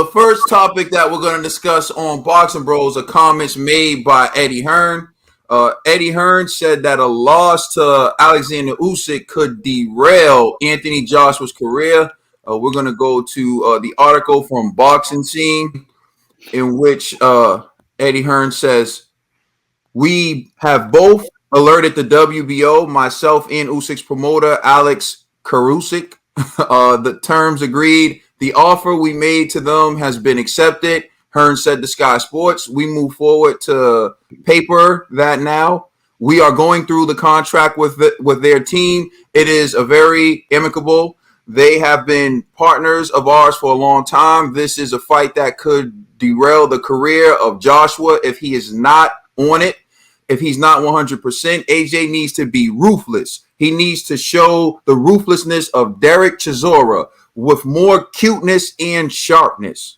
the first topic that we're going to discuss on Boxing Bros are comments made by Eddie Hearn. Eddie Hearn said that a loss to Alexander Usyk could derail Anthony Joshua's career. We're going to go to the article from Boxing Scene, in which Eddie Hearn says, "We have both alerted the WBO, myself and Usyk's promoter, Alex Karusik. The terms agreed. The offer we made to them has been accepted." Hearn said to Sky Sports, "We move forward to paper that now. We are going through the contract with their team. It is a very amicable. They have been partners of ours for a long time. This is a fight that could derail the career of Joshua if he is not on it. If he's not 100%, AJ needs to be ruthless. He needs to show the ruthlessness of Derek Chisora with more cuteness and sharpness."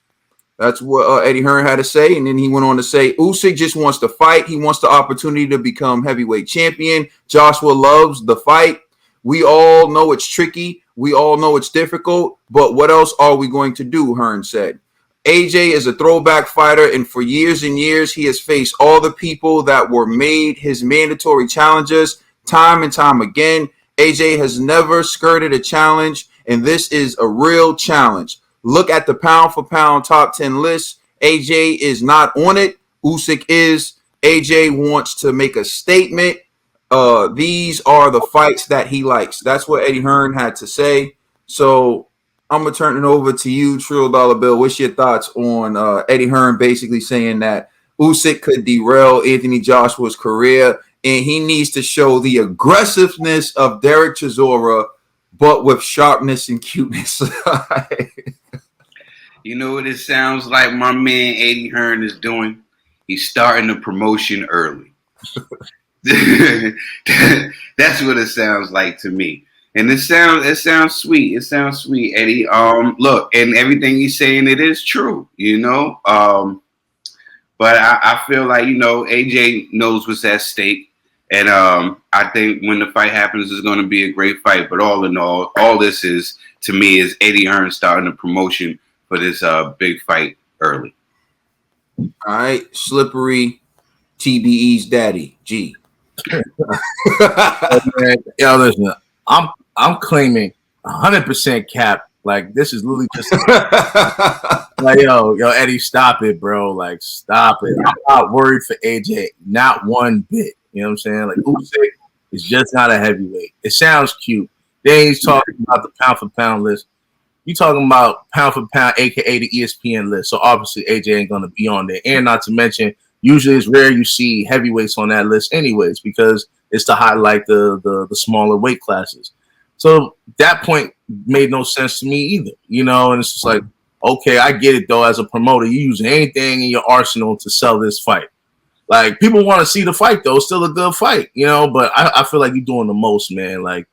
That's what Eddie Hearn had to say. And then he went on to say, "Usyk just wants to fight. He wants the opportunity to become heavyweight champion. Joshua loves the fight. We all know it's tricky. We all know it's difficult. But what else are we going to do?" Hearn said. "AJ is a throwback fighter, and for years and years, he has faced all the people that were made his mandatory challengers time and time again. AJ has never skirted a challenge, and this is a real challenge. Look at the pound-for-pound top 10 list. AJ is not on it. Usyk is. AJ wants to make a statement. These are the fights that he likes." That's what Eddie Hearn had to say. So I'm going to turn it over to you, Trill Dollar Bill. What's your thoughts on Eddie Hearn basically saying that Usyk could derail Anthony Joshua's career, and he needs to show the aggressiveness of Derek Chisora, but with sharpness and cuteness? You know what it sounds like my man Eddie Hearn is doing? He's starting the promotion early. That's what it sounds like to me. And it sounds sweet. It sounds sweet, Eddie. Look, and everything he's saying, it is true, you know. But I feel like, you know, AJ knows what's at stake. And I think when the fight happens, it's going to be a great fight. But all in all this is, to me, is Eddie Hearn starting the promotion for this big fight early. All right, Slippery TBE's daddy, G. Yo, listen, I'm claiming 100% cap. Like, this is literally just like, yo, Eddie, stop it, bro. Like, stop it. I'm not worried for AJ, not one bit. You know what I'm saying? Like, Usyk is just not a heavyweight. It sounds cute. Then he's talking about the pound for pound list. You talking about pound for pound, aka the ESPN list. So obviously AJ ain't gonna be on there. And not to mention, usually it's rare you see heavyweights on that list, anyways, because it's to highlight the smaller weight classes. So that point made no sense to me either, you know. And it's just like, okay, I get it though. As a promoter, you using anything in your arsenal to sell this fight. Like, people want to see the fight though. It's still a good fight, you know. But I feel like you're doing the most, man. Like,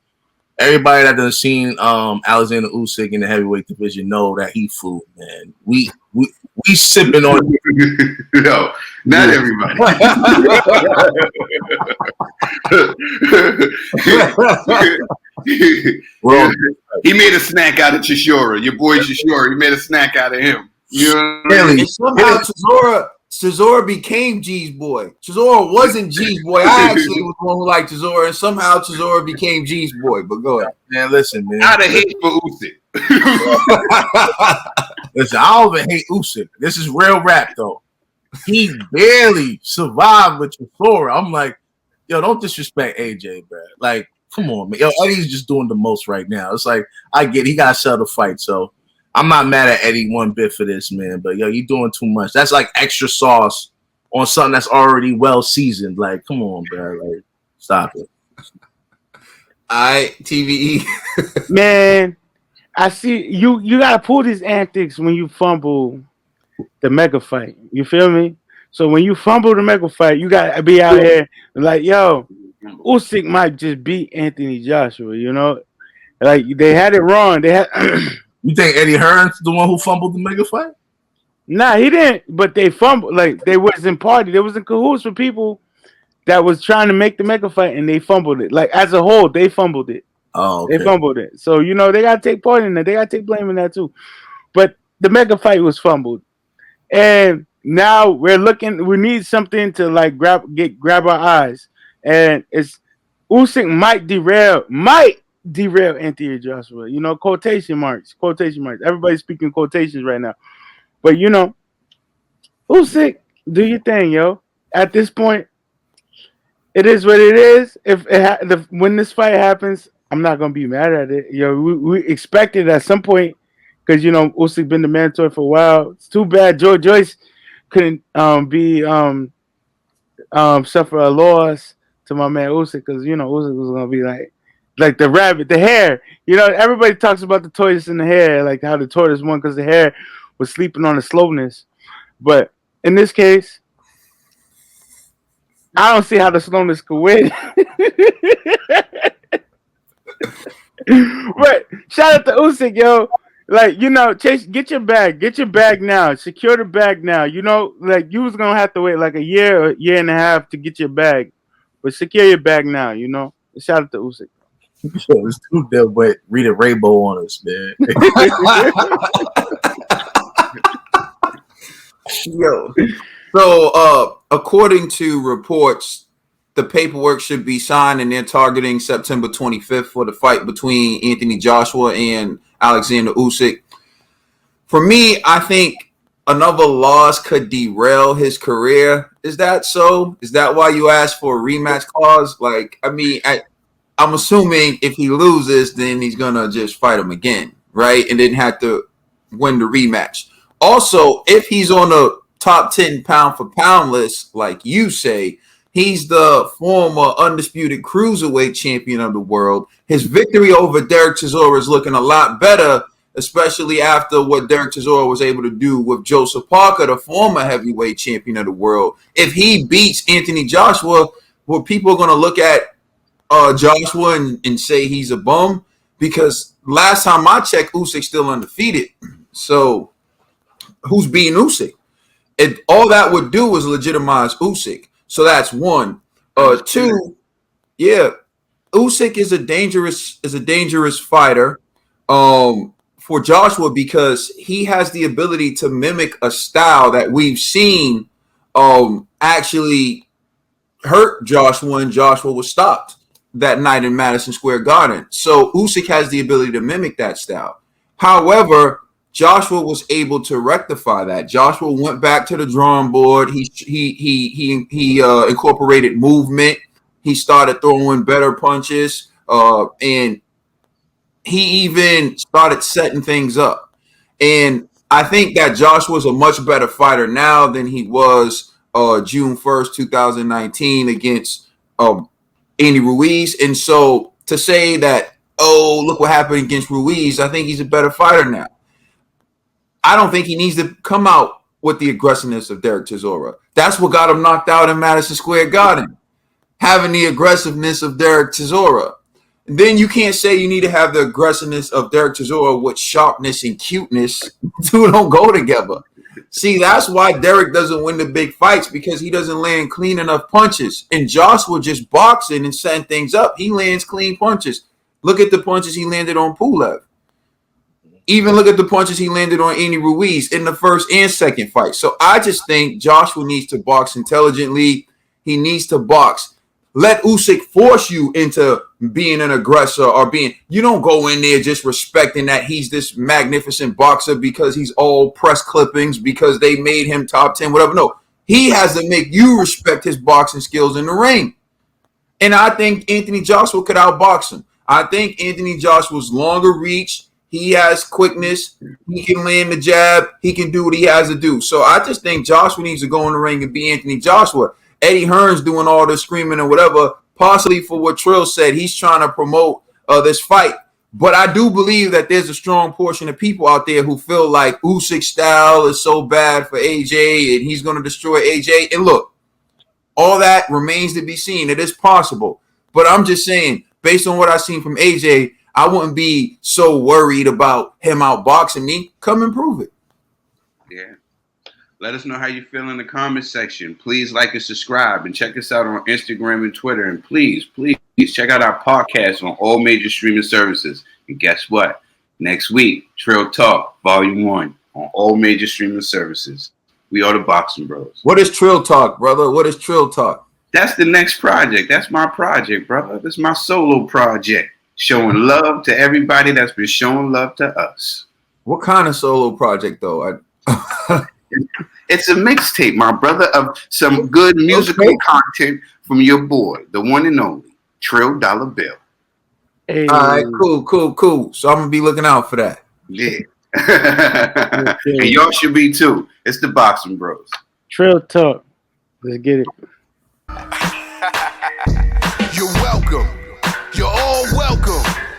everybody that done seen Alexander Usyk in the heavyweight division know that he food, man. We sipping on. No, not everybody. Well, he made a snack out of Chisora. Your boy Chisora. He made a snack out of him. You know what I mean? And somehow Chisora became G's boy. Chisora wasn't G's boy. I actually was the one who liked Chisora, and somehow Chisora became G's boy. But go ahead. Man, listen, man. Out of hate for Usyk. Listen, I don't even hate Usyk. This is real rap, though. He barely survived with Chisora. I'm like, yo, don't disrespect AJ, bro. Like, come on, man. Yo, Eddie's just doing the most right now. It's like, I get it. He got to sell the fight, so I'm not mad at Eddie one bit for this, man. But, yo, you're doing too much. That's like extra sauce on something that's already well seasoned. Like, come on, bro. Like, stop it. All right, TVE. Man, I see you got to pull these antics when you fumble the mega fight. You feel me? So when you fumble the mega fight, you got to be out here like, yo, Usyk might just beat Anthony Joshua, you know? Like, they had it wrong. They had... You think Eddie Hearn's the one who fumbled the mega fight? Nah, he didn't. But they fumbled. Like, they was in party. They was in cahoots with people that was trying to make the mega fight, and they fumbled it. Like, as a whole, they fumbled it. Oh, okay. They fumbled it. So, you know, they got to take part in that. They got to take blame in that, too. But the mega fight was fumbled, and now we're looking. We need something to like grab our eyes, and it's Usyk might derail Anthony Joshua. You know, quotation marks, quotation marks. Everybody's speaking quotations right now, but you know, Usyk, do your thing, yo. At this point, it is what it is. If when this fight happens, I'm not gonna be mad at it. You know, we expected at some point because you know Usyk been the mandatory for a while. It's too bad George Joyce couldn't be suffer a loss to my man Usyk because you know Usyk was gonna be like the rabbit, the hair. You know, everybody talks about the tortoise and the hare, like how the tortoise won because the hare was sleeping on the slowness. But in this case, I don't see how the slowness could win. But shout out to Usyk, yo. Like, you know, Chase, get your bag now, secure the bag now. You know, like you was gonna have to wait like a year or year and a half to get your bag, but secure your bag now. You know, shout out to Usyk. Yo, it's too damn wet. Read a rainbow on us, man. Yo. So, according to reports, the paperwork should be signed, and they're targeting September 25th for the fight between Anthony Joshua and Alexander Usyk. For me, I think another loss could derail his career. Is that so? Is that why you asked for a rematch clause? Like, I mean, I'm assuming if he loses, then he's gonna just fight him again, right? And then have to win the rematch. Also, if he's on the top 10 pound for pound list, like you say, he's the former undisputed cruiserweight champion of the world. His victory over Derek Chisora is looking a lot better, especially after what Derek Chisora was able to do with Joseph Parker, the former heavyweight champion of the world. If he beats Anthony Joshua, well, people are going to look at Joshua and say he's a bum, because last time I checked, Usyk's still undefeated. So who's beating Usyk? All that would do is legitimize Usyk. So that's one. Two, yeah, Usyk is a dangerous fighter for Joshua because he has the ability to mimic a style that we've seen actually hurt Joshua, and Joshua was stopped that night in Madison Square Garden. So Usyk has the ability to mimic that style. However, Joshua was able to rectify that. Joshua went back to the drawing board. He incorporated movement. He started throwing better punches, and he even started setting things up. And I think that Joshua's a much better fighter now than he was June 1st, 2019 against Andy Ruiz. And so to say that, oh, look what happened against Ruiz, I think he's a better fighter now. I don't think he needs to come out with the aggressiveness of Derek Chisora. That's what got him knocked out in Madison Square Garden, having the aggressiveness of Derek Chisora. And then you can't say you need to have the aggressiveness of Derek Chisora with sharpness and cuteness. Two don't go together. See, that's why Derek doesn't win the big fights, because he doesn't land clean enough punches. And Joshua just boxing and setting things up. He lands clean punches. Look at the punches he landed on Pulev. Even look at the punches he landed on Andy Ruiz in the first and second fight. So I just think Joshua needs to box intelligently. He needs to box. Let Usyk force you into being an aggressor or being – you don't go in there just respecting that he's this magnificent boxer because he's all press clippings, because they made him top 10, whatever. No, he has to make you respect his boxing skills in the ring. And I think Anthony Joshua could outbox him. I think Anthony Joshua's longer reach – he has quickness. He can land the jab. He can do what he has to do. So I just think Joshua needs to go in the ring and be Anthony Joshua. Eddie Hearn's doing all this screaming and whatever, possibly for what Trill said. He's trying to promote this fight. But I do believe that there's a strong portion of people out there who feel like Usyk's style is so bad for AJ and he's going to destroy AJ. And look, all that remains to be seen. It is possible. But I'm just saying, based on what I've seen from AJ, I wouldn't be so worried about him outboxing me. Come and prove it. Yeah. Let us know how you feel in the comment section. Please like and subscribe, and check us out on Instagram and Twitter. And please check out our podcast on all major streaming services. And guess what? Next week, Trill Talk, Volume 1. on all major streaming services. We are the Boxing Bros. What is Trill Talk, brother? What is Trill Talk? That's the next project. That's my project, brother. That's my solo project. Showing love to everybody that's been showing love to us. What kind of solo project, though? It's a mixtape, my brother, of some good musical content from your boy, the one and only Trill Dollar Bill. Hey. All right, cool. So I'm gonna be looking out for that. Yeah. And y'all should be too. It's the Boxing Bros. Trill Talk. Let's get it. You're welcome. You're all